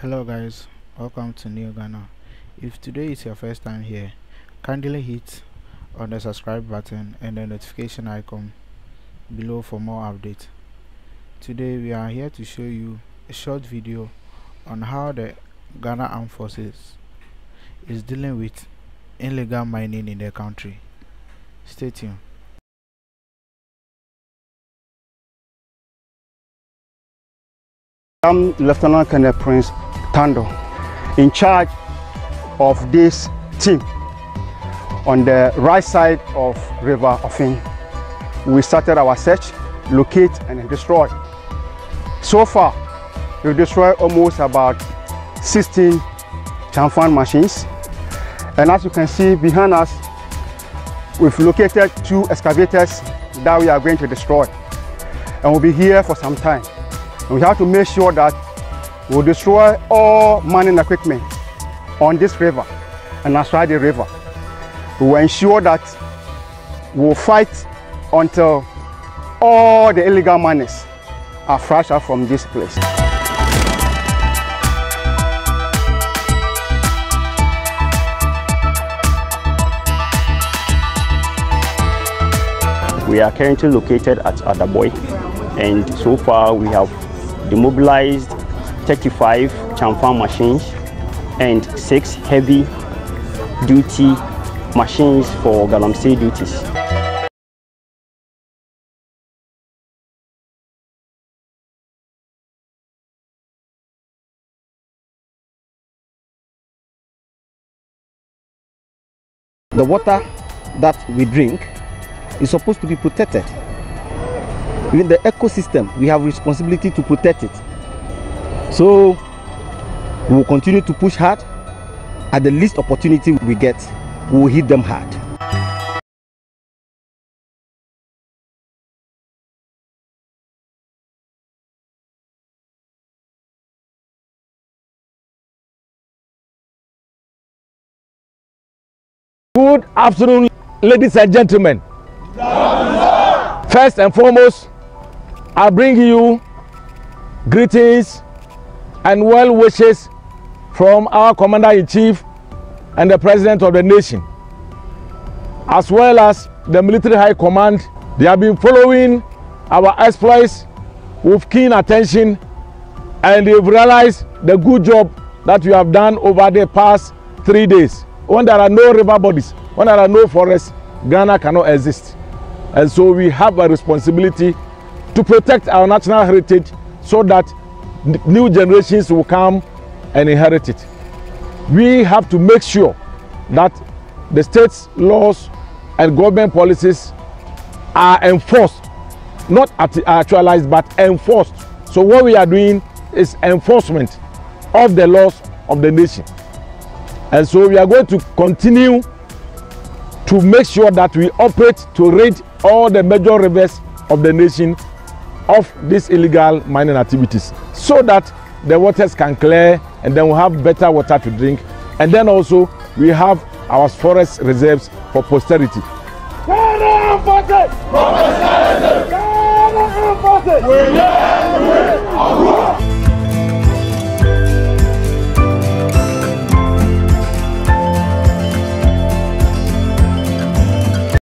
Hello guys, welcome to New Ghana. If today is your first time here, kindly hit on the subscribe button and the notification icon below for more updates. Today we are here to show you a short video on how the Ghana Armed Forces is dealing with illegal mining in the country. Stay tuned. I'm Lieutenant Colonel Prince Tando, in charge of this team on the right side of River Ofin. We started our search, locate and destroy. So far, we've destroyed almost about 16 chamfan machines. And as you can see behind us, we've located 2 excavators that we are going to destroy. And we'll be here for some time. We have to make sure that we'll destroy all mining equipment on this river and outside the river. We will ensure that we'll fight until all the illegal miners are flushed out from this place. We are currently located at Adaboy, and so far we have demobilized 35 chamfan machines and 6 heavy duty machines for GALAMSEY duties. The water that we drink is supposed to be protected. Even the ecosystem, we have responsibility to protect it. So we will continue to push hard. At the least opportunity we get, we will hit them hard. Good afternoon, ladies and gentlemen. First and foremost, I bring you greetings and well wishes from our Commander-in-Chief and the President of the nation, as well as the Military High Command. They have been following our exploits with keen attention, and they've realized the good job that we have done over the past 3 days. When there are no river bodies, when there are no forests, Ghana cannot exist. And so we have a responsibility to protect our national heritage so that new generations will come and inherit it. We have to make sure that the state's laws and government policies are enforced, not actualized, but enforced. So what we are doing is enforcement of the laws of the nation. And so we are going to continue to make sure that we operate to rid all the major rivers of the nation of these illegal mining activities, so that the waters can clear and then we'll have better water to drink, and then also we have our forest reserves for posterity. Ghana Forces!